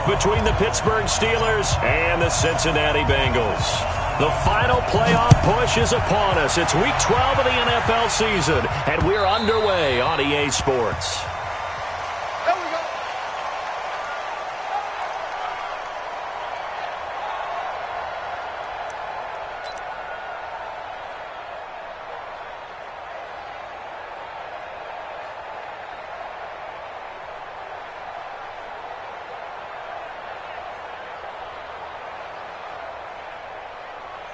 between the Pittsburgh Steelers and the Cincinnati Bengals. The final playoff push is upon us. It's Week 12 of the NFL season, and we're underway on EA Sports.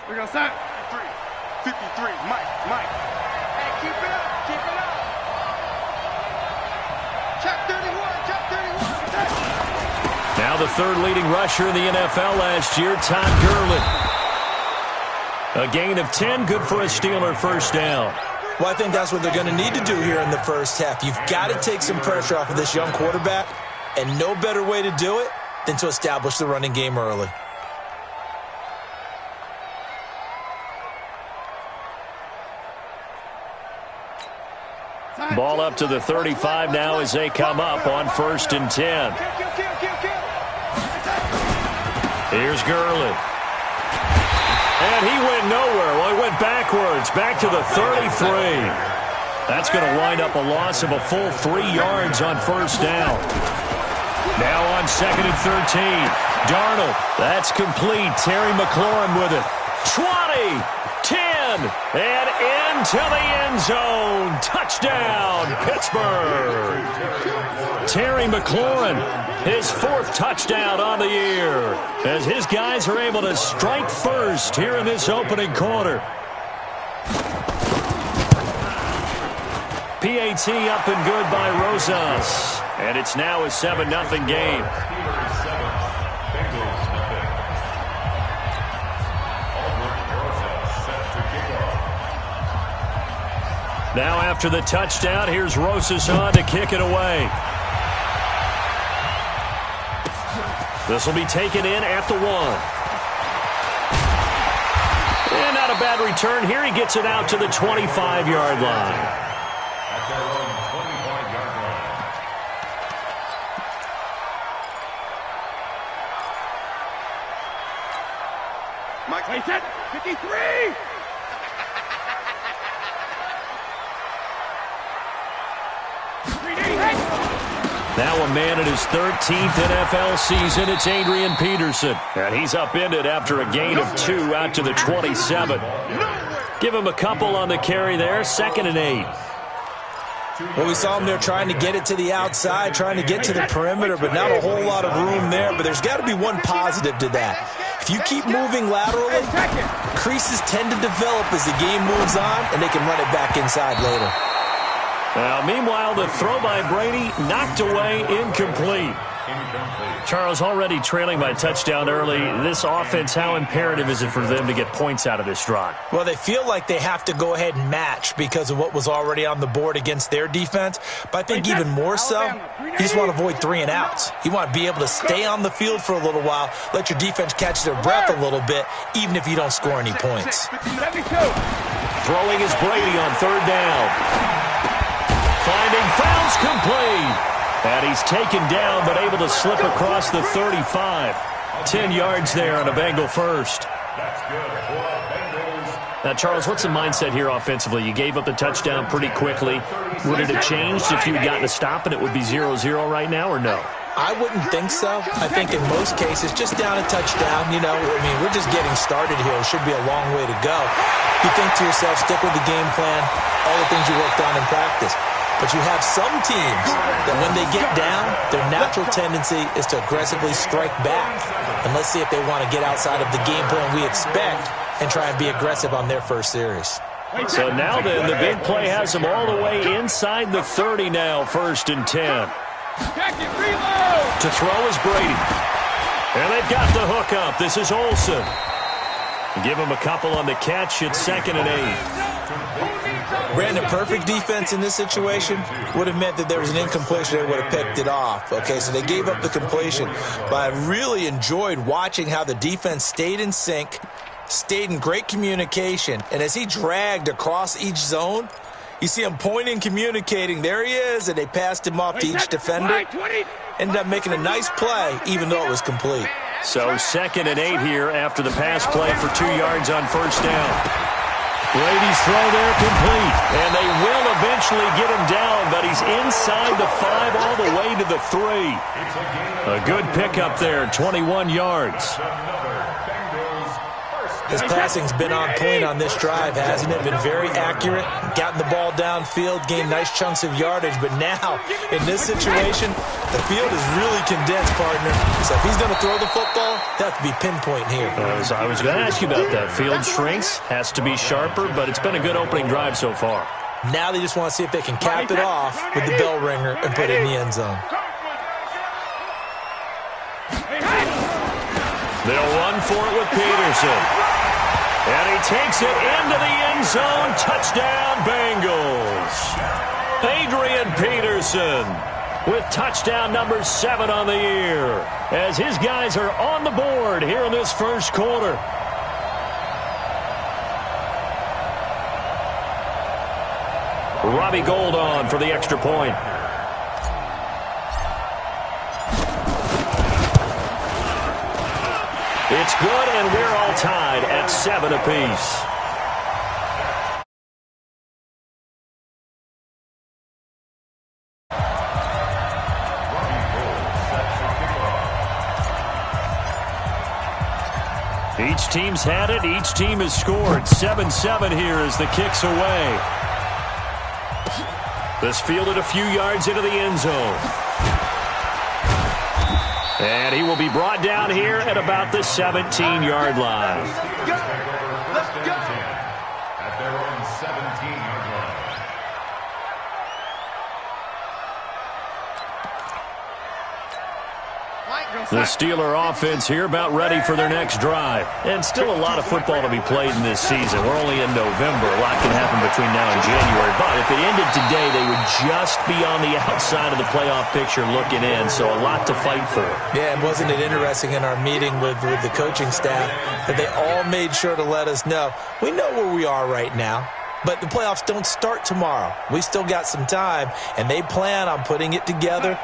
We got set. 53, Mike. Hey, keep it up. Check 31. Now the third leading rusher in the NFL last year, Todd Gurley. A gain of 10, good for a Steeler first down. Well, I think that's what they're going to need to do here in the first half. You've got to take some pressure off of this young quarterback, and no better way to do it than to establish the running game early. Ball up to the 35 now as they come up on 1st and 10. Here's Gurley. And he went nowhere. Well, he went backwards, back to the 33. That's going to wind up a loss of a full 3 yards on first down. Now on 2nd and 13. Darnold, that's complete. Terry McLaurin with it. 20, 10, and into the end zone. Touchdown, Pittsburgh. Terry McLaurin, his 4th touchdown on the year, as his guys are able to strike first here in this opening quarter. PAT up and good by Rosas, and it's now a 7-0 game. Now after the touchdown, here's Rosas on to kick it away. This will be taken in at the 1. And not a bad return here. He gets it out to the 25-yard line. Mike, hey, set, 53! Now a man in his 13th NFL season, it's Adrian Peterson. And he's upended after a gain of 2 out to the 27. Give him a couple on the carry there, 2nd and 8. Well, we saw him there trying to get it to the outside, trying to get to the perimeter, but not a whole lot of room there. But there's got to be one positive to that. If you keep moving laterally, creases tend to develop as the game moves on, and they can run it back inside later. Now, meanwhile, the throw by Brady knocked away, incomplete. Charles, already trailing by a touchdown early. This offense, how imperative is it for them to get points out of this drive? Well, they feel like they have to go ahead and match because of what was already on the board against their defense. But I think even more so, you just want to avoid 3 and outs. You want to be able to stay on the field for a little while, let your defense catch their breath a little bit, even if you don't score any points. Throwing is Brady on 3rd down. Finding fouls complete. And he's taken down, but able to slip across the 35. 10 yards there on a Bengal first. Now, Charles, what's the mindset here offensively? You gave up the touchdown pretty quickly. Would it have changed if you had gotten a stop and it would be 0-0 right now, or no? I wouldn't think so. I think in most cases, just down a touchdown, you know, I mean, we're just getting started here. It should be a long way to go. You think to yourself, stick with the game plan, all the things you worked on in practice. But you have some teams that when they get down, their natural tendency is to aggressively strike back. And let's see if they want to get outside of the game plan we expect and try and be aggressive on their first series. So now then, the big play has them all the way inside the 30 now, 1st and 10. To throw is Brady. And they've got the hook up. This is Olsen. Give him a couple on the catch. It's 2nd and 8. Brandon, perfect defense in this situation would have meant that there was an incompletion. They would have picked it off. Okay, so they gave up the completion. But I really enjoyed watching how the defense stayed in sync, stayed in great communication. And as he dragged across each zone, you see him pointing, communicating. There he is, and they passed him off to each defender. Ended up making a nice play, even though it was complete. So 2nd and 8 here after the pass play for 2 yards on first down. Brady's throw there complete. And they will eventually get him down, but he's inside the 5 all the way to the 3. A good pickup there, 21 yards. His passing's been on point on this drive, hasn't it? Been very accurate, gotten the ball downfield, gained nice chunks of yardage. But now, in this situation, the field is really condensed, partner. So if he's going to throw the football, that have to be pinpoint here. I was going to ask you about that. Field shrinks, has to be sharper, but it's been a good opening drive so far. Now they just want to see if they can cap it off with the bell ringer and put it in the end zone. They'll run for it with Peterson. And he takes it into the end zone. Touchdown, Bengals. Adrian Peterson with touchdown number 7 on the year as his guys are on the board here in this first quarter. Robbie Gould on for the extra point. It's good, and we're all tied at 7 apiece. Each team's had it. Each team has scored. 7-7 here as the kick's away. This fielded a few yards into the end zone. And he will be brought down here at about the 17-yard line. Let's go. At their own 17-yard line. The Steeler offense here about ready for their next drive. And still a lot of football to be played in this season. We're only in November. A lot can happen between now and January. But if it ended today, they would just be on the outside of the playoff picture looking in. So a lot to fight for. Yeah, and wasn't it interesting in our meeting with the coaching staff that they all made sure to let us know, we know where we are right now, but the playoffs don't start tomorrow. We still got some time, and they plan on putting it together,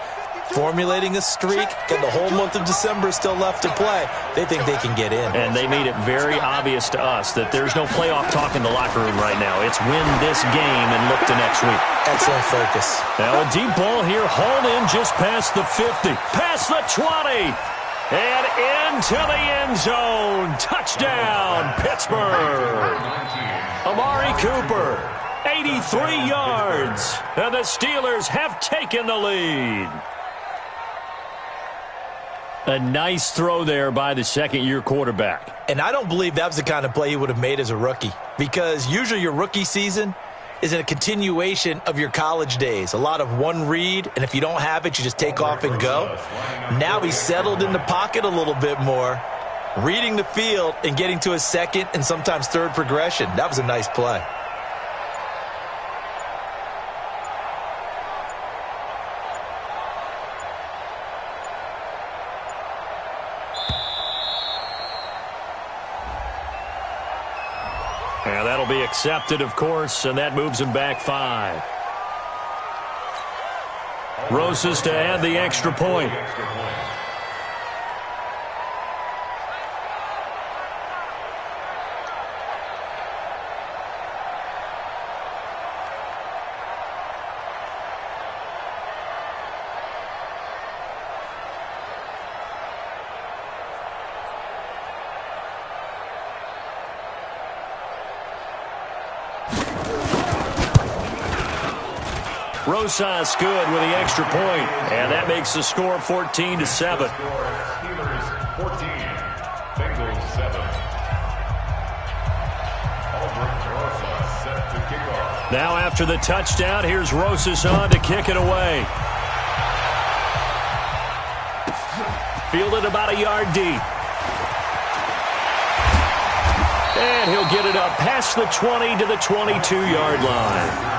formulating a streak, got the whole month of December still left to play. They think they can get in. And they made it very obvious to us that there's no playoff talk in the locker room right now. It's win this game and look to next week. Excellent focus. Now a deep ball here, hauled in just past the 50, past the 20, and into the end zone. Touchdown, Pittsburgh. Amari Cooper, 83 yards, and the Steelers have taken the lead. A nice throw there by the second-year quarterback. And I don't believe that was the kind of play he would have made as a rookie, because usually your rookie season is in a continuation of your college days. A lot of one read, and if you don't have it, you just take off and go. Now he's settled in the pocket a little bit more, reading the field and getting to his second and sometimes third progression. That was a nice play. And that'll be accepted, of course, and that moves him back 5. Rosas to add the extra point. Rosas good with the extra point, and that makes the score 14-7. Steelers 14, Bengals 7. Albert Rosas set to kick off. Now after the touchdown, here's Rosas on to kick it away. Fielded about a yard deep. And he'll get it up past the 20 to the 22-yard line.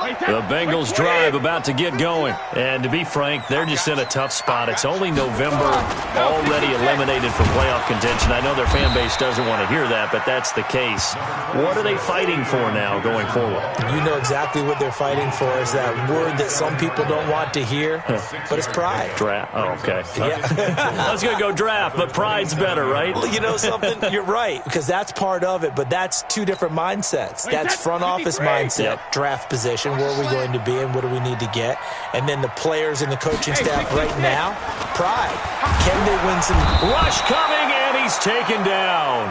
The Bengals drive about to get going. And to be frank, they're just in a tough spot. It's only November, already eliminated from playoff contention. I know their fan base doesn't want to hear that, but that's the case. What are they fighting for now going forward? You know exactly what they're fighting for. Is that word that some people don't want to hear, but it's pride. Draft. Oh, okay. Yeah. I was going to go draft, but pride's better, right? Well, you know something? You're right, because that's part of it, but that's two different mindsets. That's front office mindset, draft position, where are we going to be and what do we need to get? And then the players and the coaching staff right now, pride. Can they win some? Rush coming, and he's taken down.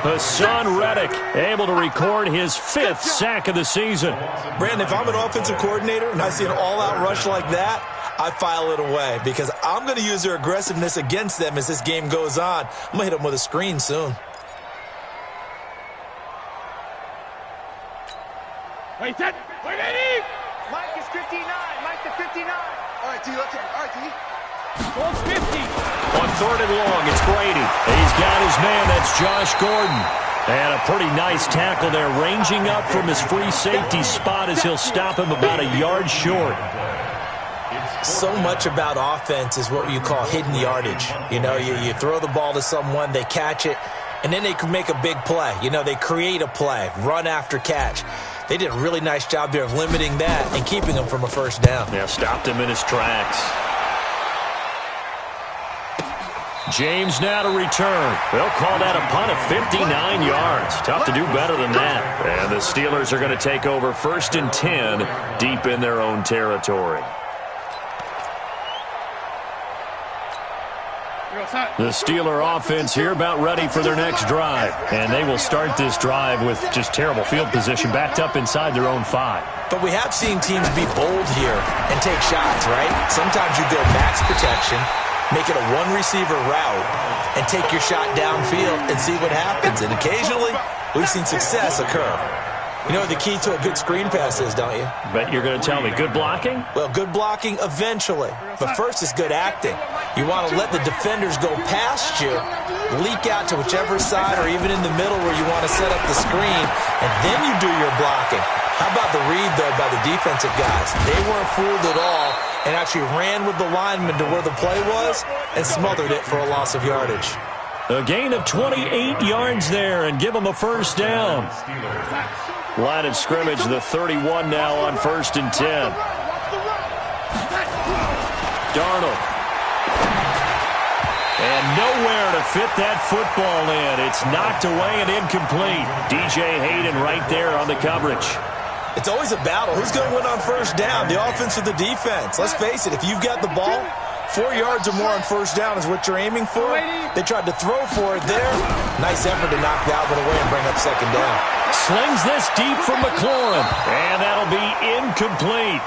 Hassan Reddick able to record his 5th sack of the season. Brandon, if I'm an offensive coordinator and I see an all-out rush like that, I file it away because I'm going to use their aggressiveness against them as this game goes on. I'm going to hit them with a screen soon. Wait, set. Wait, Eddie. Mike is 59. Mike to 59. All right, T. Let's go. All right, T. Goal's 50. On 3rd and long, it's Brady. He's got his man. That's Josh Gordon. And a pretty nice tackle there, ranging up from his free safety spot as he'll stop him about a yard short. So much about offense is what you call hidden yardage. You know, you throw the ball to someone, they catch it, and then they can make a big play. You know, they create a play, run after catch. They did a really nice job there of limiting that and keeping him from a first down. Yeah, stopped him in his tracks. James now to return. They'll call that a punt of 59 yards. Tough to do better than that. And the Steelers are going to take over 1st and 10 deep in their own territory. The Steeler offense here about ready for their next drive. And they will start this drive with just terrible field position backed up inside their own 5. But we have seen teams be bold here and take shots, right? Sometimes you go max protection, make it a one-receiver route, and take your shot downfield and see what happens. And occasionally, we've seen success occur. You know what the key to a good screen pass is, don't you? Bet you're going to tell me good blocking? Well, good blocking eventually. But first is good acting. You want to let the defenders go past you, leak out to whichever side or even in the middle where you want to set up the screen, and then you do your blocking. How about the read, though, by the defensive guys? They weren't fooled at all and actually ran with the lineman to where the play was and smothered it for a loss of yardage. A gain of 28 yards there and give them a first down. Line of scrimmage, the 31 now on 1st and 10. Darnold. And nowhere to fit that football in. It's knocked away and incomplete. DJ Hayden right there on the coverage. It's always a battle. Who's going to win on first down, the offense or the defense? Let's face it, if you've got the ball, 4 yards or more on first down is what you're aiming for. They tried to throw for it there. Nice effort to knock that one away and bring up 2nd down. Slings this deep from McLaurin, and that'll be incomplete.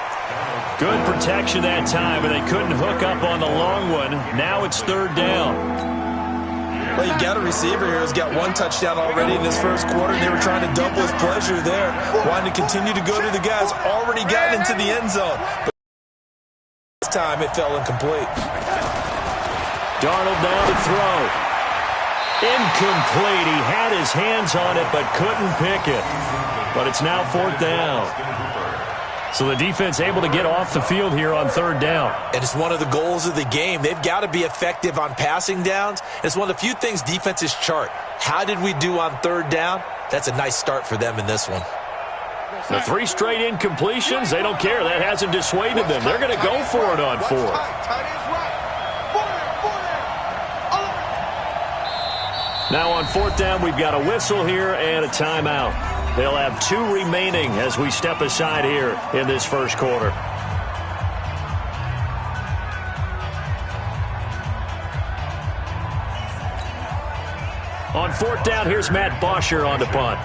Good protection that time, and they couldn't hook up on the long one. Now it's 3rd down. Well, you got a receiver here who's got 1 touchdown already in this first quarter, and they were trying to double his pleasure there, wanting to continue to go to the guys already gotten into the end zone. But this time it fell incomplete. Darnold now to throw. Incomplete. He had his hands on it but couldn't pick it. But it's now 4th down. So the defense able to get off the field here on 3rd down. And it's one of the goals of the game. They've got to be effective on passing downs. It's one of the few things defenses chart. How did we do on 3rd down? That's a nice start for them in this one. The 3 straight incompletions, they don't care. That hasn't dissuaded them. They're going to go for it on 4th. Now on 4th down, we've got a whistle here and a timeout. They'll have 2 remaining as we step aside here in this first quarter. On 4th down, here's Matt Bosher on the punt.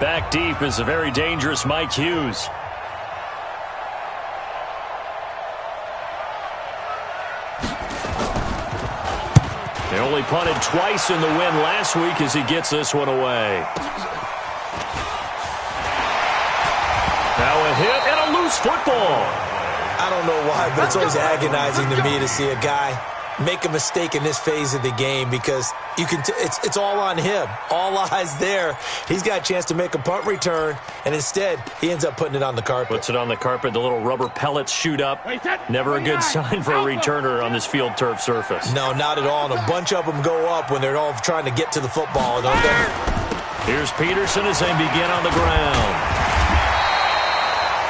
Back deep is a very dangerous Mike Hughes. They only punted twice in the win last week as he gets this one away. Now a hit and a loose football. I don't know why, but it's always agonizing to me to see a guy make a mistake in this phase of the game because it's all on him. All eyes there. He's got a chance to make a punt return, and instead he ends up putting it on the carpet. Puts it on the carpet. The little rubber pellets shoot up. Never a good sign for a returner on this field turf surface. No, not at all. And a bunch of them go up when they're all trying to get to the football. Here's Peterson as they begin on the ground.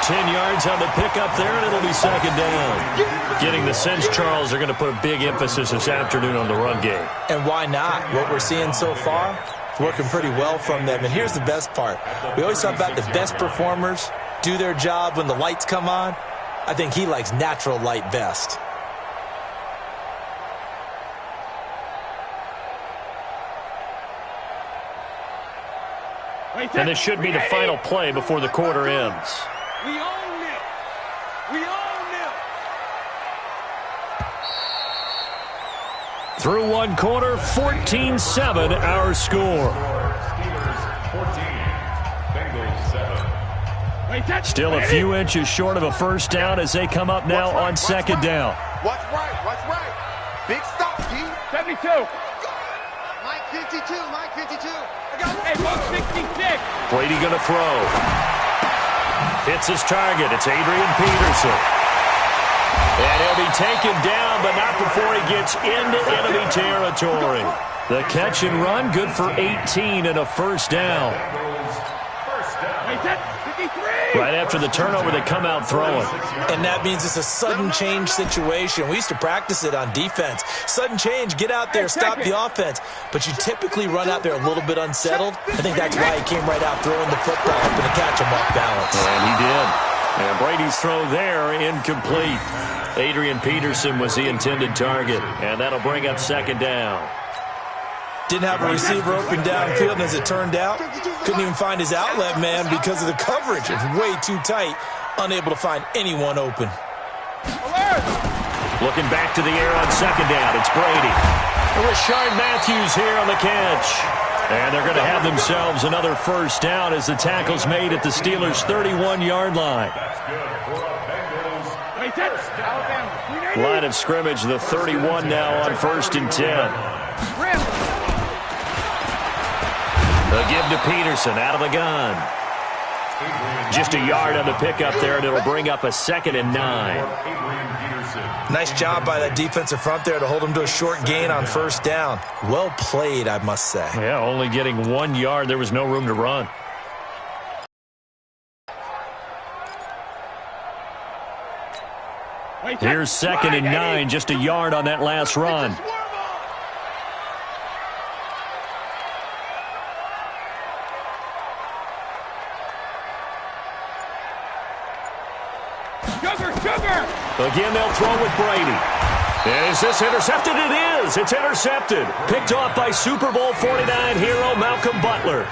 10 yards on the pickup there, and it'll be second down. Getting the sense, Charles, they're going to put a big emphasis this afternoon on the run game. And why not? What we're seeing so far, it's working pretty well from them. And here's the best part. We always talk about the best performers do their job when the lights come on. I think he likes natural light best. And this should be the final play before the quarter ends. We own it. We own it. Through one quarter, 14-7 our score. Steelers 14, Bengals 7. Still a few inches short of a first down as they come up now on second down. Watch right. Watch right. Big stop, G. 72. Mike 52. Mike 52. I got one. Hey, 166. Brady going to throw. Hits his target. It's Adrian Peterson. And he'll be taken down, but not before he gets into enemy territory. The catch and run, good for 18 and a first down. Right after the turnover, they come out throwing. And that means it's a sudden change situation. We used to practice it on defense. Sudden change, get out there, stop the offense. But you typically run out there a little bit unsettled. I think that's why he came right out throwing the football, hoping to catch him off balance. And he did. And Brady's throw there, incomplete. Adrian Peterson was the intended target. And that'll bring up second down. Didn't have a receiver open downfield, and as it turned out, couldn't even find his outlet man because of the coverage. It's way too tight, unable to find anyone open. Looking back to the air on second down, it's Brady. Rashard Matthews here on the catch. And they're going to have themselves another first down as the tackle's made at the Steelers' 31-yard line. Line of scrimmage, the 31 now on 1st and 10. They'll give to Peterson out of the gun. Just a yard on the pickup there, and it'll bring up a 2nd and 9. Nice job by that defensive front there to hold him to a short gain on first down. Well played, I must say. Yeah, only getting 1 yard. There was no room to run. Here's 2nd and 9, just a yard on that last run. Again, they'll throw with Brady. Is this intercepted? It is. It's intercepted. Picked off by Super Bowl 49 hero Malcolm Butler.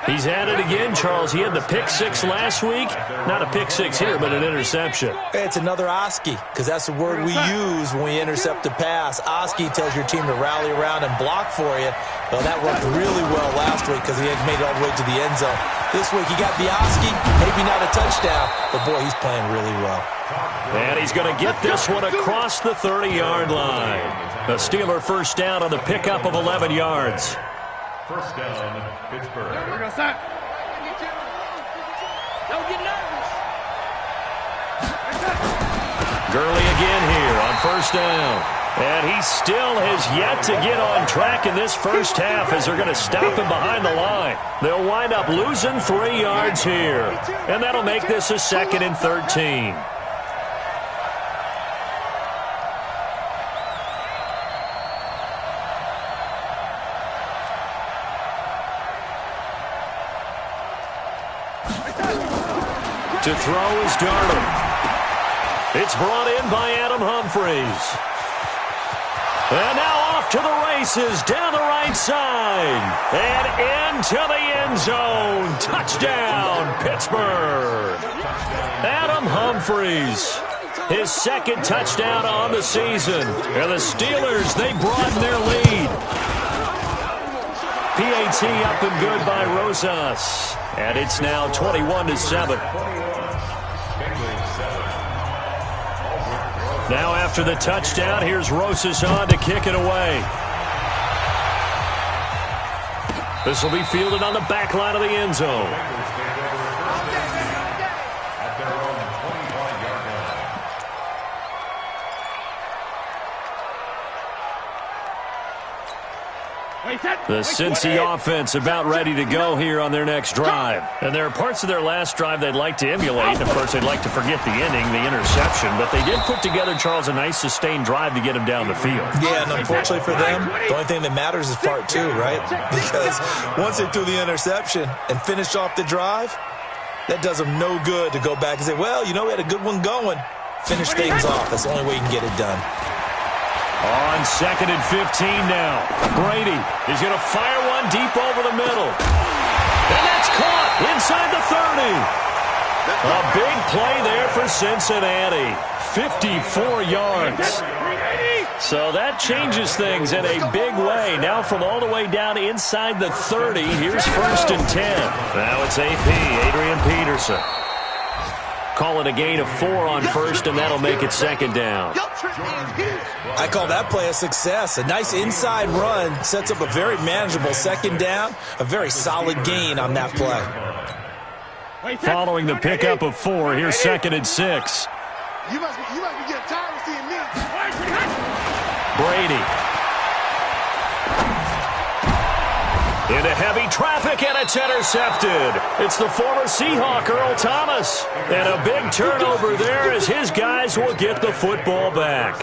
He's at it again, Charles. He had the pick six last week. Not a pick six here, but an interception. It's another Oski, because that's the word we use when we intercept a pass. Oski tells your team to rally around and block for you. Well, that worked really well last week because he had made it all the way to the end zone. This week he got the Oski, maybe not a touchdown, but boy, he's playing really well. And he's going to get this one across the 30-yard line. A Steeler first down on the pickup of 11 yards. First down, Pittsburgh. Don't get nervous. Gurley again here on first down. And he still has yet to get on track in this first half as they're going to stop him behind the line. They'll wind up losing 3 yards here. And that'll make this a 2nd and 13. To throw is Darnold. It's brought in by Adam Humphries. And now off to the races down the right side. And into the end zone. Touchdown, Pittsburgh. Adam Humphries. His 2nd touchdown on the season. And the Steelers, they broaden their lead. PAT up and good by Rosas. And it's now 21-7. Now after the touchdown, here's Rosas on to kick it away. This will be fielded on the back line of the end zone. At their own 25-yard line. The Cincy offense about ready to go here on their next drive. And there are parts of their last drive they'd like to emulate. And, of course, they'd like to forget the inning, the interception. But they did put together, Charles, a nice sustained drive to get him down the field. Yeah, and unfortunately for them, the only thing that matters is part two, right? Because once they threw the interception and finished off the drive, that does them no good to go back and say, well, you know, we had a good one going. Finish things off. That's the only way you can get it done. On 2nd and 15 now. Brady is going to fire one deep over the middle. And that's caught inside the 30. A big play there for Cincinnati. 54 yards. So that changes things in a big way. Now from all the way down inside the 30, here's 1st and 10. Now it's AP, Adrian Peterson. Calling a gain of 4 on 1st, and that'll make it 2nd down. I call that play a success. A nice inside run sets up a very manageable 2nd down. A very solid gain on that play. Following the pickup of 4, here's 2nd and 6. You must be getting tired of seeing me. Brady. Into heavy traffic, and it's intercepted. It's the former Seahawk, Earl Thomas. And a big turnover there as his guys will get the football back.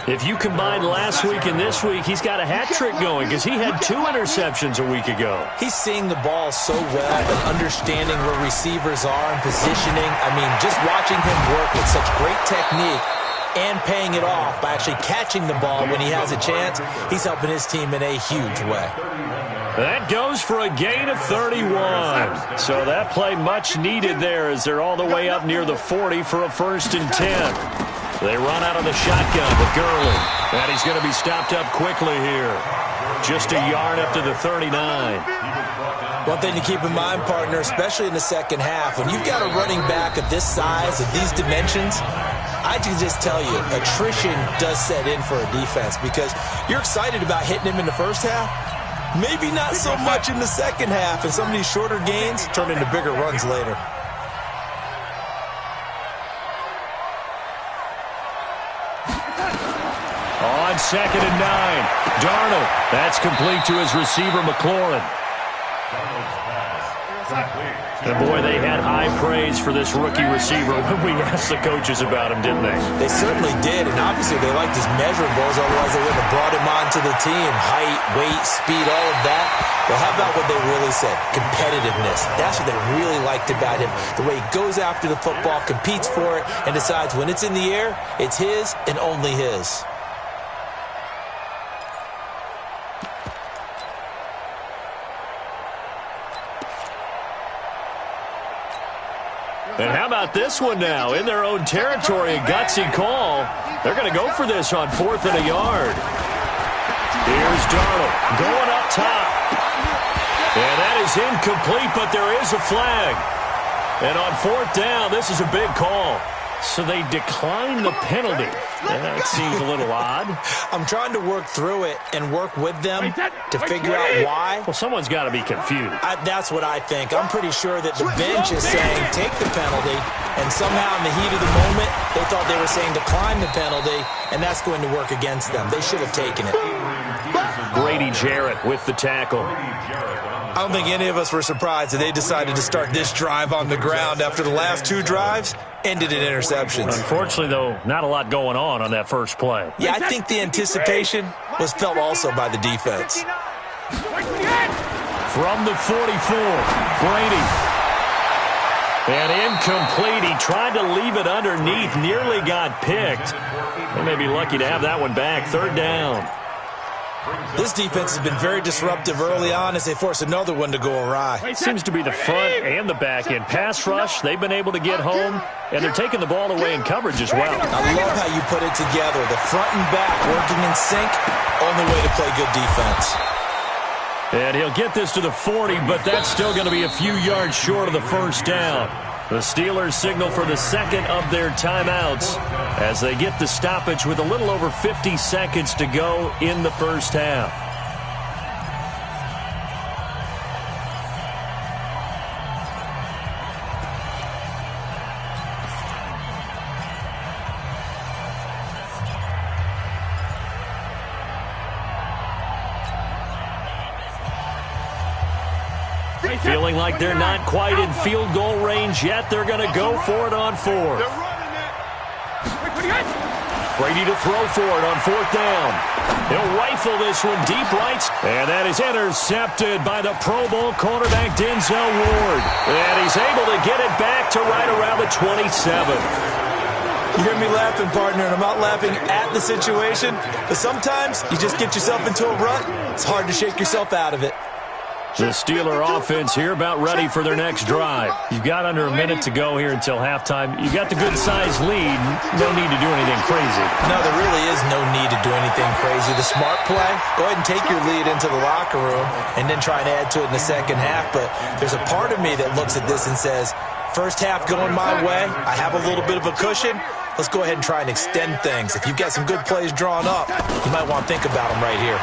If you combine last week and this week, he's got a hat trick going because he had 2 interceptions a week ago. He's seeing the ball so well and understanding where receivers are and positioning. I mean, just watching him work with such great technique and paying it off by actually catching the ball when he has a chance, he's helping his team in a huge way. That goes for a gain of 31. So that play much needed there as they're all the way up near the 40 for a 1st and 10. They run out of the shotgun with Gurley. And he's going to be stopped up quickly here. Just a yard up to the 39. One thing to keep in mind, partner, especially in the second half, when you've got a running back of this size, of these dimensions, I can just tell you, attrition does set in for a defense because you're excited about hitting him in the first half. Maybe not so much in the second half, and some of these shorter gains turn into bigger runs later. On 2nd and 9, Darnold. That's complete to his receiver, McLaurin. And boy, they had high praise for this rookie receiver when we asked the coaches about him, didn't they? They certainly ded, and obviously they liked his measurables, otherwise they wouldn't have brought him onto the team. Height, weight, speed, all of that. Well, how about what they really said? Competitiveness. That's what they really liked about him. The way he goes after the football, competes for it, and decides when it's in the air, it's his and only his. And how about this one now? In their own territory, a gutsy call. They're going to go for this on 4th and a yard. Here's Darnold going up top. And that is incomplete, but there is a flag. And on 4th down, this is a big call. So they decline the penalty. That seems a little odd. I'm trying to work through it and work with them to figure out why. Well, someone's got to be confused. That's what I think. I'm pretty sure that the bench is saying take the penalty, and somehow in the heat of the moment, they thought they were saying decline the penalty, and that's going to work against them. They should have taken it. Grady Jarrett with the tackle. I don't think any of us were surprised that they decided to start this drive on the ground after the last 2 drives ended in interceptions. Unfortunately, though, not a lot going on that first play. Yeah, I think the anticipation was felt also by the defense. From the 44, Brady. And incomplete. He tried to leave it underneath, nearly got picked. They may be lucky to have that one back. 3rd down. This defense has been very disruptive early on as they force another one to go awry. It seems to be the front and the back end. Pass rush, they've been able to get home, and they're taking the ball away in coverage as well. I love how you put it together. The front and back working in sync, only way to play good defense. And he'll get this to the 40, but that's still going to be a few yards short of the 1st down. The Steelers signal for the second of their timeouts as they get the stoppage with a little over 50 seconds to go in the first half. Feeling like they're not quite in field goal range yet. They're going to go for it on fourth. Brady to throw for it on fourth down. He'll rifle this one deep right. And that is intercepted by the Pro Bowl cornerback Denzel Ward. And he's able to get it back to right around the 27. You hear me laughing, partner, and I'm not laughing at the situation. But sometimes you just get yourself into a rut. It's hard to shake yourself out of it. The Steeler offense here about ready for their next drive. You've got under a minute to go here until halftime. You've got the good-sized lead. No need to do anything crazy. No, there really is no need to do anything crazy. The smart play, go ahead and take your lead into the locker room and then try and add to it in the second half. But there's a part of me that looks at this and says, first half going my way, I have a little bit of a cushion. Let's go ahead and try and extend things. If you've got some good plays drawn up, you might want to think about them right here.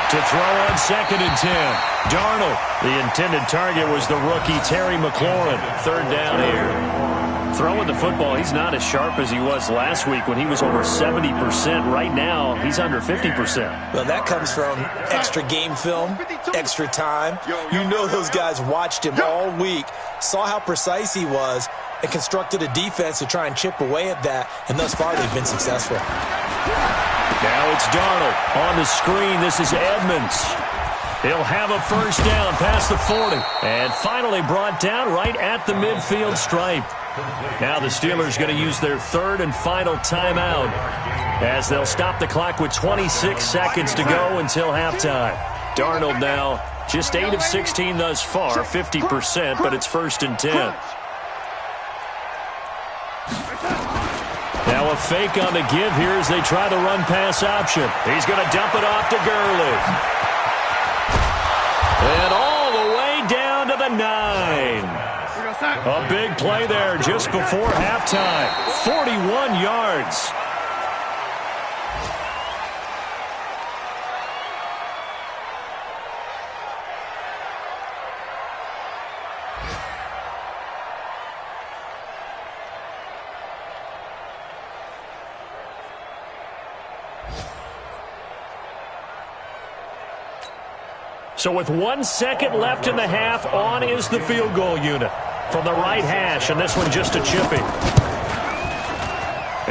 To throw on 2nd and 10. Darnold. The intended target was the rookie Terry McLaurin. Third down here. Throwing the football, he's not as sharp as he was last week when he was over 70%. Right now, he's under 50%. Well, that comes from extra game film, extra time. You know those guys watched him all week, saw how precise he was, and constructed a defense to try and chip away at that, and thus far they've been successful. Now it's Darnold. On the screen, this is Edmonds. He'll have a first down past the 40. And finally brought down right at the midfield stripe. Now the Steelers going to use their third and final timeout as they'll stop the clock with 26 seconds to go until halftime. Darnold now just 8 of 16 thus far, 50%, but it's 1st and 10. Now a fake on the give here as they try the run-pass option. He's going to dump it off to Gurley. And all the way down to the 9. A big play there just before halftime. 41 yards. So with 1 second left in the half, on is the field goal unit from the right hash, and this one just a chipping.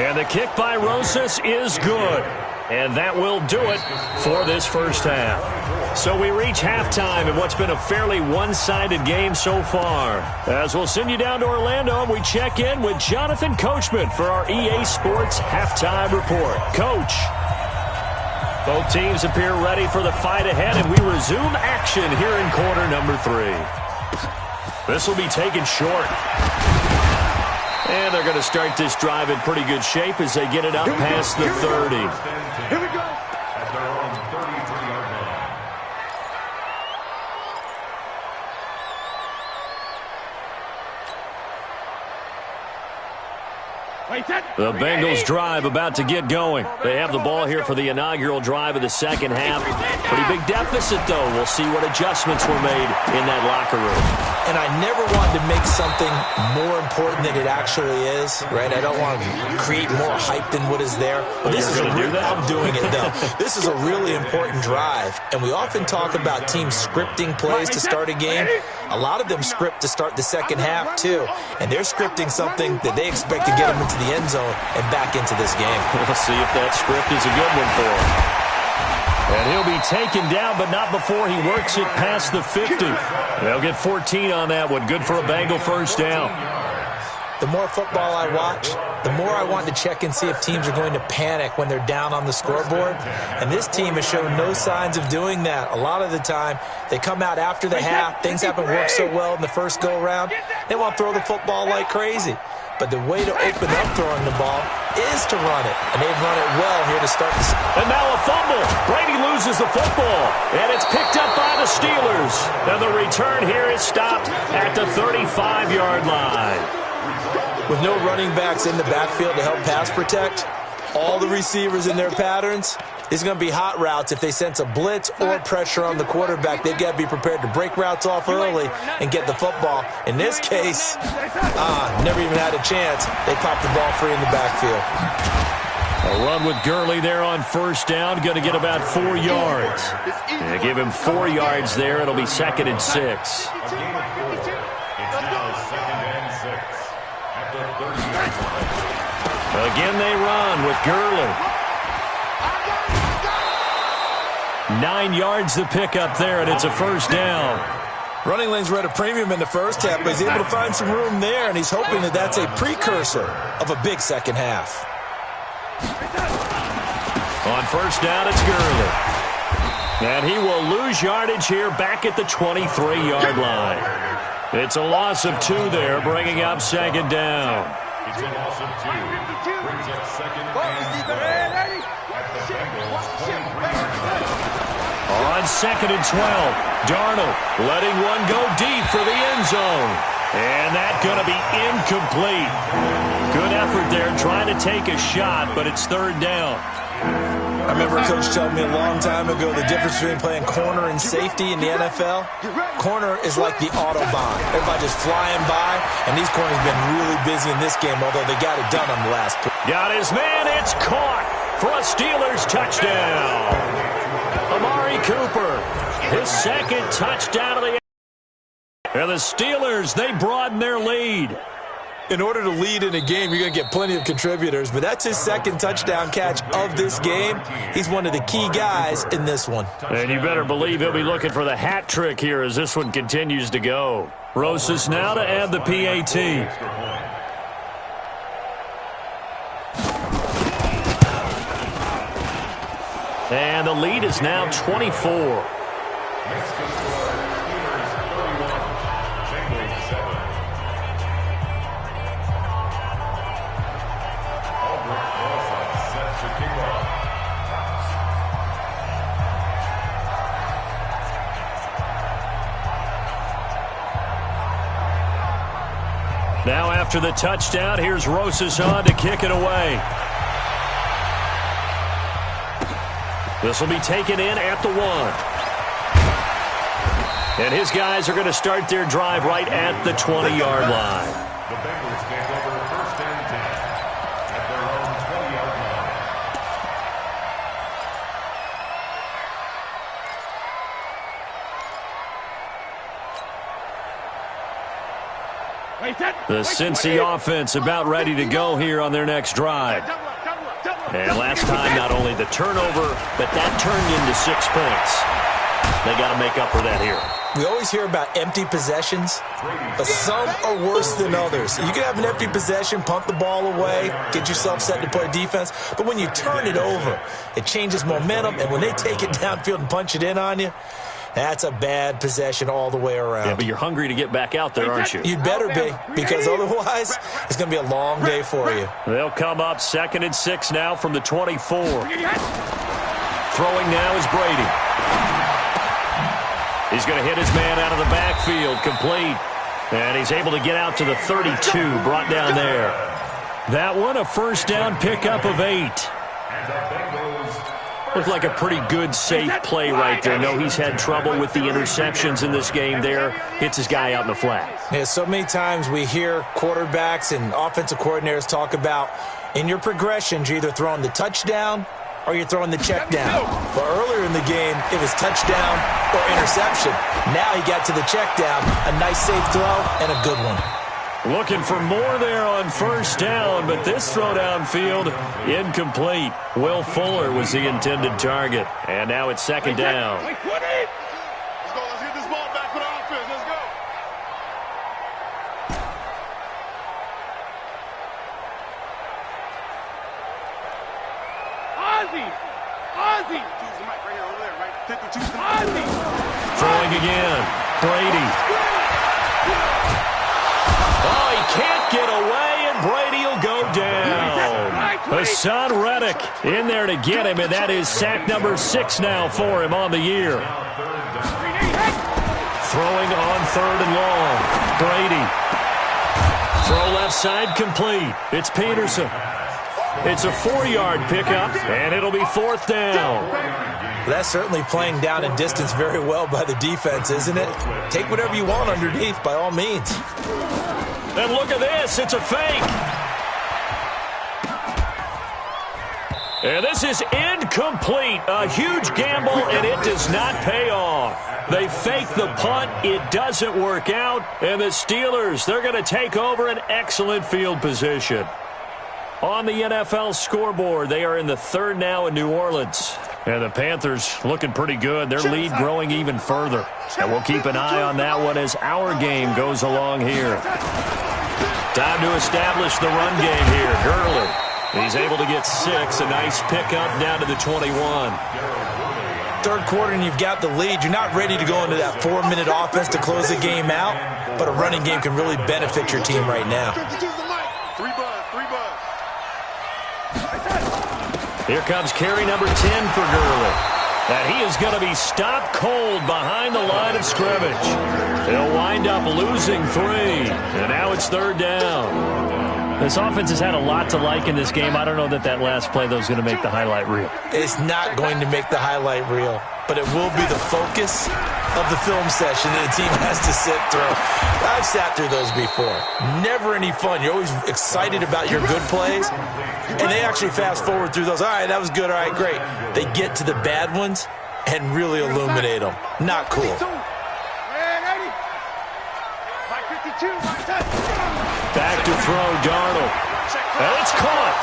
And the kick by Rosas is good. And that will do it for this first half. So we reach halftime in what's been a fairly one-sided game so far. As we'll send you down to Orlando, and we check in with Jonathan Coachman for our EA Sports Halftime Report. Coach. Both teams appear ready for the fight ahead, and we resume action here in quarter number 3. This will be taken short. And they're going to start this drive in pretty good shape as they get it up past the 30. Here we go. At their own 33-yard line. The Bengals drive about to get going. They have the ball here for the inaugural drive of the second half. Pretty big deficit, though. We'll see what adjustments were made in that locker room. And I never wanted to make something more important than it actually is, right? I don't want to create more hype than what is there. But this is I'm doing it, though. This is a really important drive. And we often talk about teams scripting plays to start a game. A lot of them script to start the second half, too. And they're scripting something that they expect to get them into the end zone and back into this game. We'll see if that script is a good one for him. And he'll be taken down, but not before he works it past the 50. They'll get 14 on that one. Good for a Bengal first down. The more football I watch, the more I want to check and see if teams are going to panic when they're down on the scoreboard. And this team has shown no signs of doing that. A lot of the time, they come out after the half. Things haven't worked so well in the first go-around. They want to throw the football like crazy. But the way to open up throwing the ball is to run it. And they've run it well here to start this. And now a fumble. Brady loses the football. And it's picked up by the Steelers. And the return here is stopped at the 35-yard line. With no running backs in the backfield to help pass protect, all the receivers in their patterns, it's going to be hot routes. If they sense a blitz or pressure on the quarterback, they've got to be prepared to break routes off early and get the football. In this case, never even had a chance. They popped the ball free in the backfield. A run with Gurley there on first down. Going to get about 4 yards. Yeah, give him 4 yards there. It'll be 2nd and 6. It's now 2nd and 6. At the 30-yard line. Again they run with Gurley. 9 yards to pick up there, and it's a first down. Running lanes were at a premium in the first half, but he's able to find some room there, and he's hoping that that's a precursor of a big second half. On first down, it's Gurley. And he will lose yardage here back at the 23-yard line. It's a loss of 2 there, bringing up 2nd down. It's a loss of 2. Brings up 2nd and 12. At the Bengals' 23-yard line. On 2nd and 12, Darnold letting one go deep for the end zone. And that's going to be incomplete. Good effort there trying to take a shot, but it's 3rd down. I remember a coach telling me a long time ago the difference between playing corner and safety in the NFL. Corner is like the Autobahn. Everybody just flying by, and these corners have been really busy in this game, although they got it done on the last play. Got his man. It's caught for a Steelers touchdown. Amari Cooper, his 2nd touchdown of the game. And the Steelers, they broaden their lead. In order to lead in a game, you're going to get plenty of contributors, but that's his 2nd touchdown catch of this game. He's one of the key guys in this one. And you better believe he'll be looking for the hat trick here as this one continues to go. Rosas now to add the PAT. And the lead is now 24. Now after the touchdown, here's Rosas on to kick it away. This will be taken in at the 1. And his guys are going to start their drive right at the 20-yard line. The Bengals take over 1st and 10 at their own 20-yard line. The Cincy offense about ready to go here on their next drive. And last time, not only the turnover, but that turned into 6 points. They got to make up for that here. We always hear about empty possessions, but some are worse than others. You can have an empty possession, punt the ball away, get yourself set to play defense, but when you turn it over, it changes momentum, and when they take it downfield and punch it in on you, that's a bad possession all the way around. Yeah, but you're hungry to get back out there, aren't you? You'd better be, because otherwise it's going to be a long day for you. They'll come up 2nd and 6 now from the 24. Throwing now is Brady. He's going to hit his man out of the backfield, complete. And he's able to get out to the 32, brought down there. That one, a first down pickup of 8. Looked like a pretty good, safe play right there. No, he's had trouble with the interceptions in this game there. Hits his guy out in the flat. Yeah, so many times we hear quarterbacks and offensive coordinators talk about, in your progressions, you're either throwing the touchdown or you're throwing the check down. But earlier in the game, it was touchdown or interception. Now he got to the check down, a nice safe throw and a good one. Looking for more there on first down, but this throw downfield, incomplete. Will Fuller was the intended target. And now it's 2nd down. Let's go. Let's get this ball back for the offense. Let's go. Ozzy. Choose the mic right here, over there, right? 52. Ozzy. Throwing again. Brady. Oh, he can't get away, and Brady will go down. Hassan Reddick in there to get him, and that is sack number 6 now for him on the year. Throwing on 3rd and long. Brady. Throw left side complete. It's Peterson. It's a 4-yard pickup, and it'll be 4th down. That's certainly playing down and distance very well by the defense, isn't it? Take whatever you want underneath, by all means. And look at this. It's a fake. And this is incomplete. A huge gamble, and it does not pay off. They fake the punt. It doesn't work out. And the Steelers, they're going to take over an excellent field position. On the NFL scoreboard, they are in the 3rd now in New Orleans. And the Panthers looking pretty good. Their lead growing even further. And we'll keep an eye on that one as our game goes along here. Time to establish the run game here. Gurley. He's able to get 6. A nice pickup down to the 21. 3rd quarter and you've got the lead. You're not ready to go into that 4-minute offense to close the game out. But a running game can really benefit your team right now. Here comes carry number 10 for Gurley. And he is going to be stopped cold behind the line of scrimmage. He'll wind up losing 3. And now it's 3rd down. This offense has had a lot to like in this game. I don't know that last play, though, is going to make the highlight reel. It's not going to make the highlight reel, but it will be the focus of the film session that the team has to sit through. I've sat through those before. Never any fun. You're always excited about your good plays, and they actually fast forward through those. All right, that was good. All right, great. They get to the bad ones and really illuminate them. Not cool. Back to throw, Darnold. And it's caught.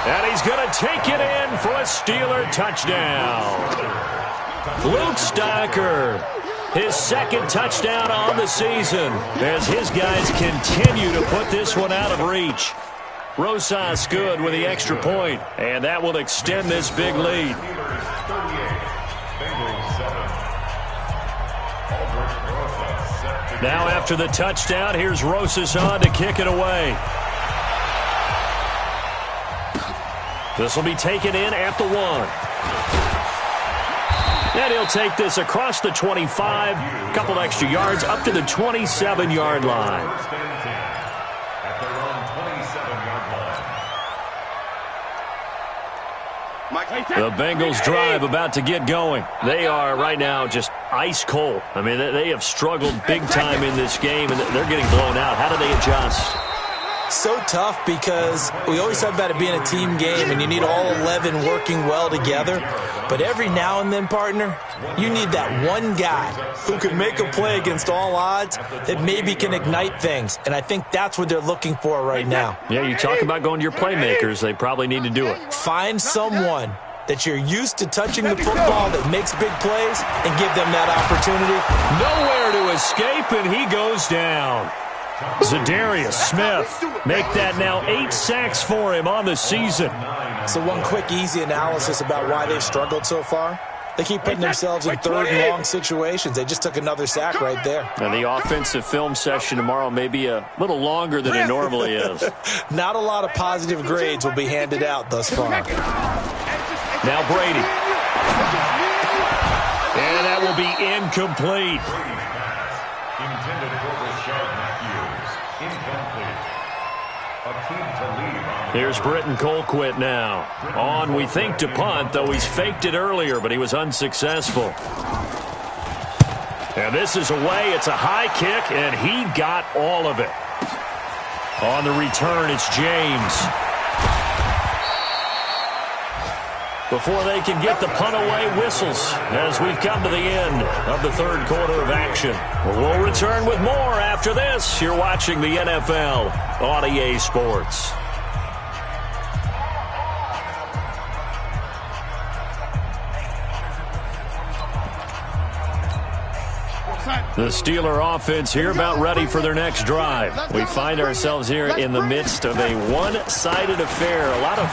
And he's going to take it in for a Steeler touchdown. Luke Stocker, his 2nd touchdown on the season as his guys continue to put this one out of reach. Rosas good with the extra point, and that will extend this big lead. Now after the touchdown, here's Rosas on to kick it away. This will be taken in at the 1. And he'll take this across the 25, a couple extra yards up to the 27-yard line. The Bengals drive about to get going. They are right now just ice cold. I mean, they have struggled big time in this game, and they're getting blown out. How do they adjust? So tough because we always talk about it being a team game, and you need all 11 working well together. But every now and then, partner, you need that one guy who can make a play against all odds that maybe can ignite things. And I think that's what they're looking for right now. Yeah, you talk about going to your playmakers. They probably need to do it. Find someone that you're used to touching the football that makes big plays and give them that opportunity. Nowhere to escape, and he goes down. Zadarius Smith, make that now 8 sacks for him on the season. So one quick, easy analysis about why they've struggled so far. They keep putting themselves in 3rd and long situations. They just took another sack right there. And the offensive film session tomorrow may be a little longer than it normally is. Not a lot of positive grades will be handed out thus far. Now Brady. And that will be incomplete. Intended for Rashard Matthews. Incomplete. A kid to lead on. Here's Britton Colquitt now. On, we think, to punt, though he's faked it earlier, but he was unsuccessful. And this is away. It's a high kick, and he got all of it. On the return, it's James. Before they can get the punt away, whistles as we've come to the end of the 3rd quarter of action. We'll return with more after this. You're watching the NFL on EA Sports. The Steeler offense here about ready for their next drive. We find ourselves here in the midst of a one-sided affair. A lot of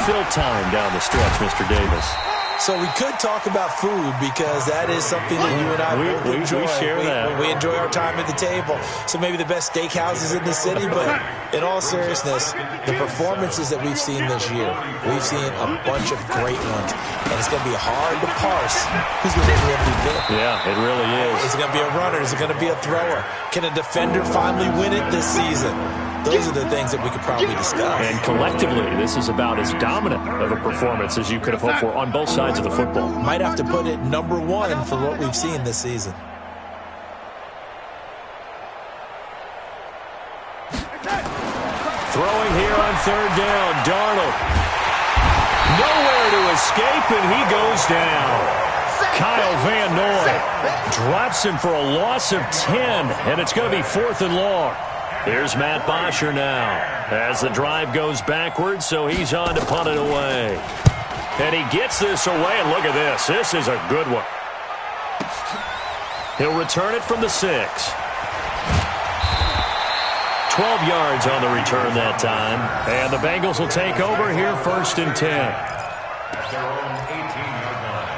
fill time down the stretch, Mr. Davis. So we could talk about food because that is something that you and I both enjoy. We share that. We enjoy our time at the table. So maybe the best steakhouses in the city, but in all seriousness, the performances that we've seen this year, we've seen a bunch of great ones. And it's going to be hard to parse who's going to be the MVP. Yeah, it really is. Is it going to be a runner? Is it going to be a thrower? Can a defender finally win it this season? Those are the things that we could probably discuss. And collectively, this is about as dominant of a performance as you could have hoped for on both sides of the football. Might have to put it number one for what we've seen this season. Throwing here on third down, Darnold. Nowhere to escape, and he goes down. Kyle Van Noy drops him for a loss of 10, and it's going to be 4th and long. Here's Matt Bosher now as the drive goes backwards, so he's on to punt it away. And he gets this away, and look at this. This is a good one. He'll return it from the 6. 12 yards on the return that time. And the Bengals will take over here 1st and 10. At their own 18-yard line.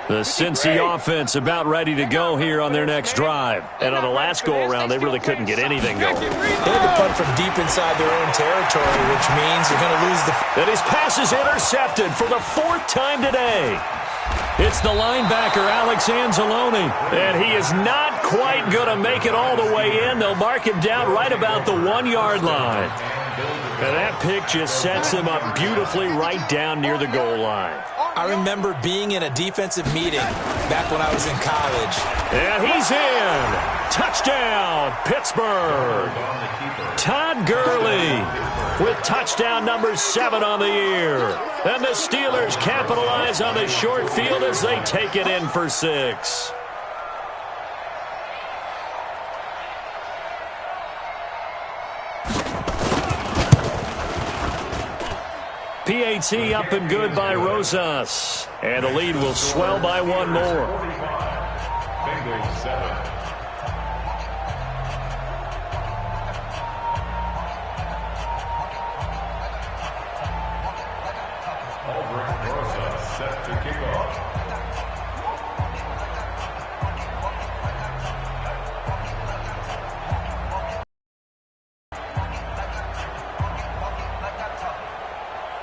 The Cincy offense about ready to go here on their next drive. And on the last go-around, they really couldn't get anything going. They had to punt from deep inside their own territory, which means you're going to lose the... And his pass is intercepted for the 4th time today. It's the linebacker, Alex Anzalone. And he is not quite going to make it all the way in. They'll mark him down right about the 1-yard line. And that pick just sets him up beautifully right down near the goal line. I remember being in a defensive meeting back when I was in college. And he's in. Touchdown, Pittsburgh. Todd Gurley with touchdown number 7 on the year. And the Steelers capitalize on the short field as they take it in for 6. PAT up and good by Rosas. And the lead will swell by 1 more. Bengals 7. Albert Rosas set to kick off.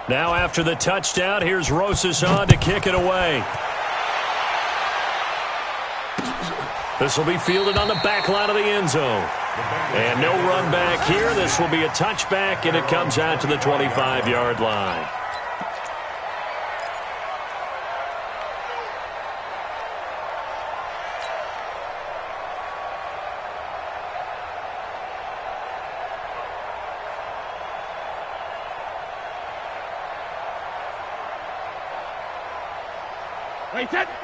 Now after the touchdown, here's Rosas on to kick it away. This will be fielded on the back line of the end zone. And no run back here. This will be a touchback, and it comes out to the 25-yard line.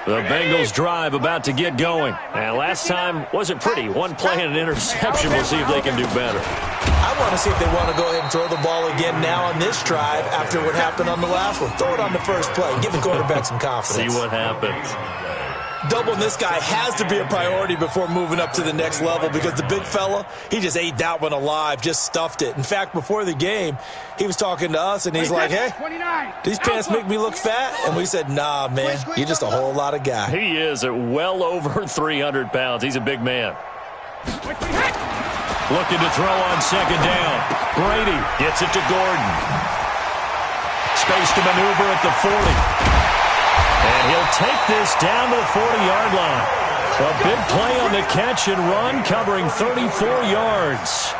The Bengals drive about to get going. And last time wasn't pretty. One play and an interception. We'll see if they can do better. I want to see if they want to go ahead and throw the ball again now on this drive after what happened on the last one. Throw it on the first play. Give the quarterback some confidence. See what happens. Doubling this guy has to be a priority before moving up to the next level because the big fella, he just ate that one alive, just stuffed it. In fact, before the game, he was talking to us, and he's like, hey, these pants make me look fat? And we said, nah, man, you're just a whole lot of guy. He is at well over 300 pounds. He's a big man. Looking to throw on second down. Brady gets it to Gordon. Space to maneuver at the 40. And he'll take this down to the 40-yard line. A big play on the catch and run, covering 34 yards.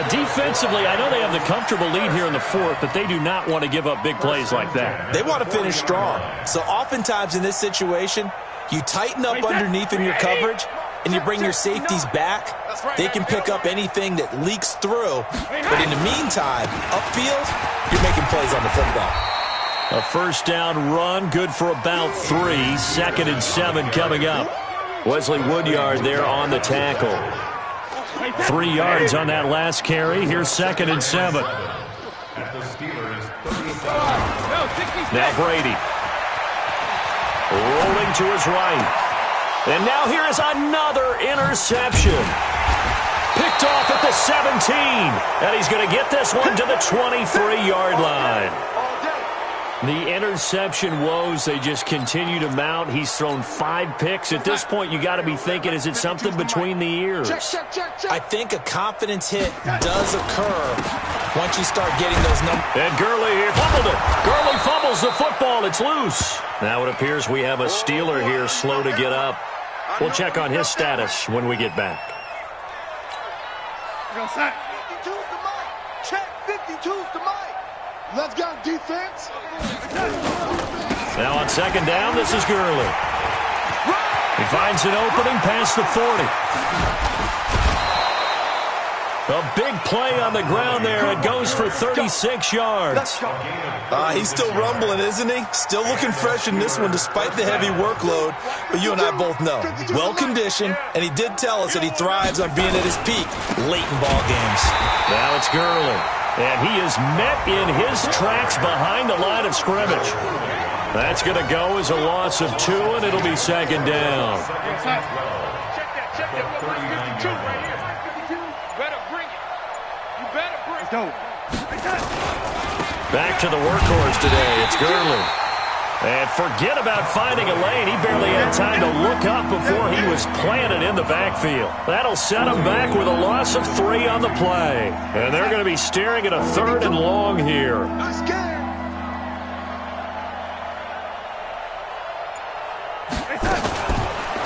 Defensively, I know they have the comfortable lead here in the 4th, but they do not want to give up big plays like that. They want to finish strong. So oftentimes in this situation, you tighten up underneath in your coverage, and you bring your safeties back. They can pick up anything that leaks through. But in the meantime, upfield, you're making plays on the football. A first down run, good for about 3. 2nd and 7 coming up. Wesley Woodyard there on the tackle. 3 yards on that last carry. Here's 2nd and 7. At the Steelers' 35. Now Brady. Rolling to his right. And now here is another interception. Picked off at the 17. And he's going to get this one to the 23-yard line. The interception woes, they just continue to mount. He's thrown 5 picks. At this point, you got to be thinking, is it something between the ears? I think a confidence hit does occur once you start getting those numbers. And Gurley here fumbled it. Gurley fumbles the football. It's loose. Now it appears we have a Steeler here slow to get up. We'll check on his status when we get back. 52's the mic. Check, 52's the mic. Let's go, defense. Now on second down, this is Gurley. He finds an opening past the 40. A big play on the ground there. It goes for 36 yards. He's still rumbling, isn't he? Still looking fresh in this one despite the heavy workload. But you and I both know, well-conditioned, and he did tell us that he thrives on being at his peak late in ball games. Now it's Gurley. And he is met in his tracks behind the line of scrimmage. That's going to go as a loss of 2, and it'll be second down. Check that. 52 right here. 52. Better bring it. You better bring it. Back to the workhorse today. It's Gurley. And forget about finding a lane. He barely had time to look up before he was planted in the backfield. That'll set him back with a loss of 3 on the play. And they're going to be staring at a 3rd and long here.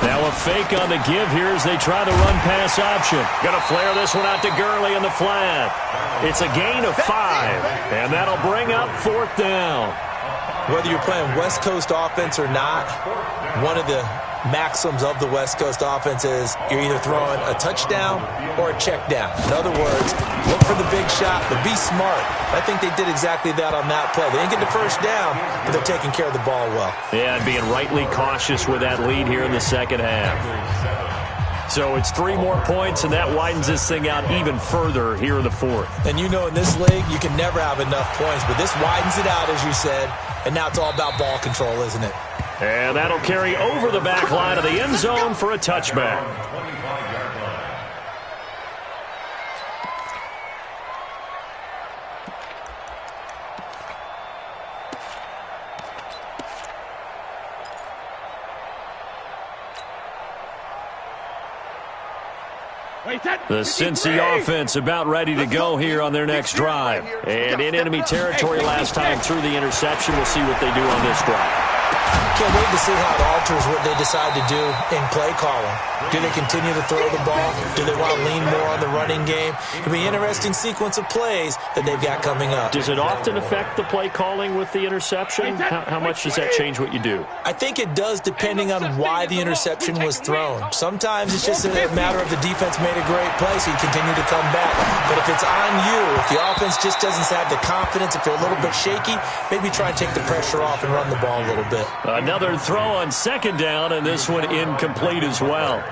Now a fake on the give here as they try the run-pass option. Going to flare this one out to Gurley in the flat. It's a gain of 5, and that'll bring up 4th down. Whether you're playing West Coast offense or not, one of the maxims of the West Coast offense is you're either throwing a touchdown or a check down. In other words, look for the big shot, but be smart. I think they did exactly that on that play. They didn't get the first down, but they're taking care of the ball well. Yeah, and being rightly cautious with that lead here in the second half. So it's 3 more points, and that widens this thing out even further here in the 4th. And you know in this league, you can never have enough points, but this widens it out, as you said, and now it's all about ball control, isn't it? And that'll carry over the back line of the end zone for a touchback. The Cincy offense about ready to go here on their next drive. And in enemy territory last time through the interception. We'll see what they do on this drive. Can't wait to see how it alters what they decide to do in play calling. Do they continue to throw the ball? Do they want to lean more on the running game? It'll be an interesting sequence of plays that they've got coming up. Does it often affect the play calling with the interception? How much does that change what you do? I think it does depending on why the interception was thrown. Sometimes it's just a matter of the defense made a great play, so you continue to come back. But if it's on you, if the offense just doesn't have the confidence, if they're a little bit shaky, maybe try and take the pressure off and run the ball a little bit. Another throw on second down, and this one incomplete as well.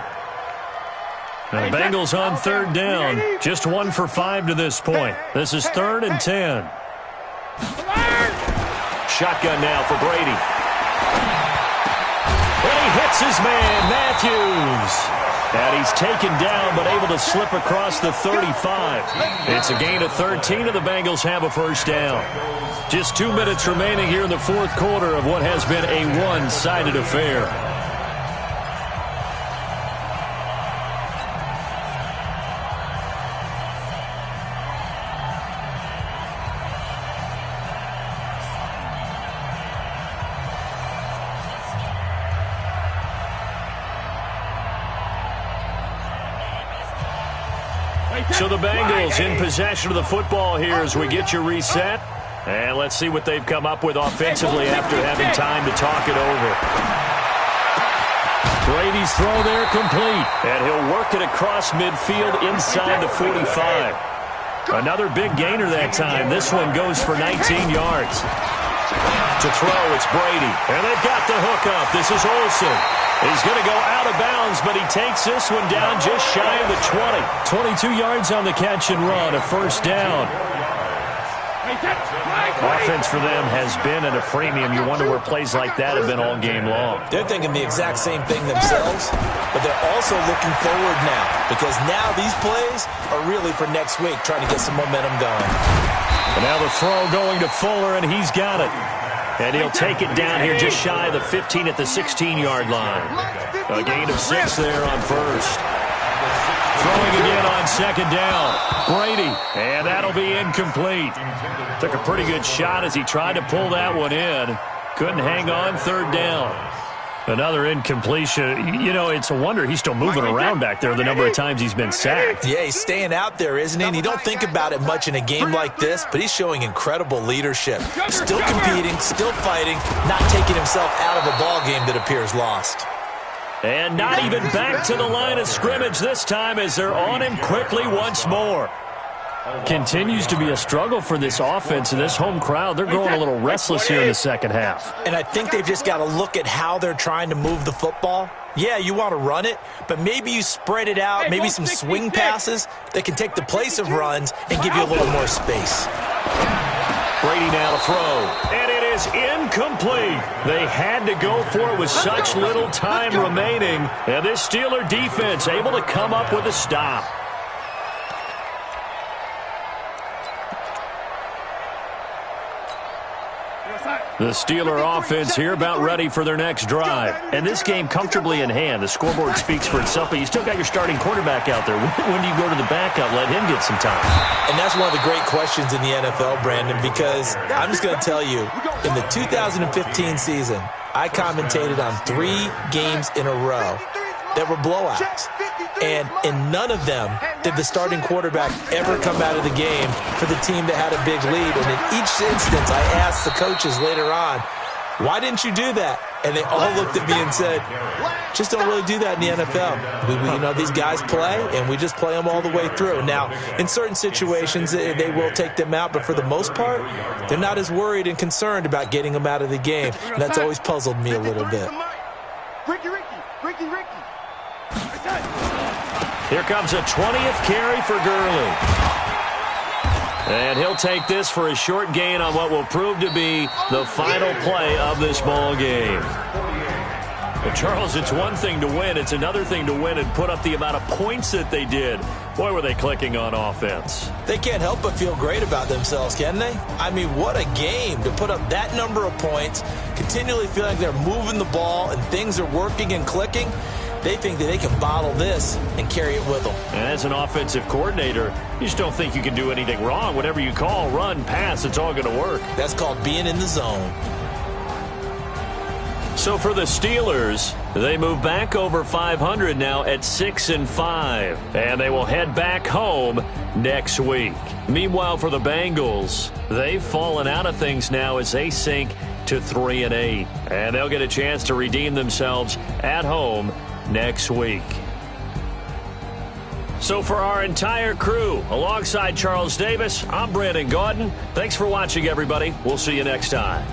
And the Bengals on third down. Just 1 for 5 to this point. This is 3rd and 10. Shotgun now for Brady. And he hits his man, Matthews. And he's taken down, but able to slip across the 35. It's a gain of 13, and the Bengals have a first down. Just 2 minutes remaining here in the 4th quarter of what has been a one-sided affair. So the Bengals in possession of the football here as we get you reset. And let's see what they've come up with offensively after having time to talk it over. Brady's throw there complete. And he'll work it across midfield inside the 45. Another big gainer that time. This one goes for 19 yards. To throw, it's Brady. And they've got the hook up. This is Olsen. He's going to go out of bounds, but he takes this one down just shy of the 20. 22 yards on the catch and run, a first down. Offense for them has been at a premium. You wonder where plays like that have been all game long. They're thinking the exact same thing themselves, but they're also looking forward now because now these plays are really for next week, trying to get some momentum going. And now the throw going to Fuller, and he's got it. And he'll take it down here just shy of the 15 at the 16-yard line. A gain of 6 there on first. Throwing again on second down. Brady, and that'll be incomplete. Took a pretty good shot as he tried to pull that one in. Couldn't hang on third down. Another incompletion. You know, it's a wonder he's still moving around back there the number of times he's been sacked. Yeah, he's staying out there, isn't he? And you don't think about it much in a game like this, but he's showing incredible leadership. Still competing, still fighting, not taking himself out of a ball game that appears lost. And not even back to the line of scrimmage this time as they're on him quickly once more. Continues to be a struggle for this offense and this home crowd. They're growing a little restless here in the second half. And I think they've just got to look at how they're trying to move the football. Yeah, you want to run it, but maybe you spread it out, maybe some swing passes that can take the place of runs and give you a little more space. Brady now to throw, and it is incomplete. They had to go for it with such little time remaining, and this Steeler defense able to come up with a stop. The Steeler offense here about ready for their next drive. And this game comfortably in hand. The scoreboard speaks for itself, but you still got your starting quarterback out there. When do you go to the backup? Let him get some time. And that's one of the great questions in the NFL, Brandon, because I'm just going to tell you, in the 2015 season, I commentated on 3 games in a row that were blowouts. And in none of them did the starting quarterback ever come out of the game for the team that had a big lead. And in each instance, I asked the coaches later on, why didn't you do that? And they all looked at me and said, just don't really do that in the NFL. You know, these guys play, and we just play them all the way through. Now, in certain situations, they will take them out, but for the most part, they're not as worried and concerned about getting them out of the game. And that's always puzzled me a little bit. Ricky. Here comes a 20th carry for Gurley. And he'll take this for a short gain on what will prove to be the final play of this ball game. But Charles, it's one thing to win. It's another thing to win and put up the amount of points that they did. Boy, were they clicking on offense. They can't help but feel great about themselves, can they? I mean, what a game to put up that number of points, continually feeling like they're moving the ball and things are working and clicking. They think that they can bottle this and carry it with them. And as an offensive coordinator, you just don't think you can do anything wrong. Whatever you call, run, pass, it's all going to work. That's called being in the zone. So for the Steelers, they move back over 500 now at 6-5. And they will head back home next week. Meanwhile, for the Bengals, they've fallen out of things now as they sink to 3-8. And they'll get a chance to redeem themselves at home next week. So for our entire crew, alongside Charles Davis, I'm Brandon Gaudin. Thanks for watching, everybody. We'll see you next time.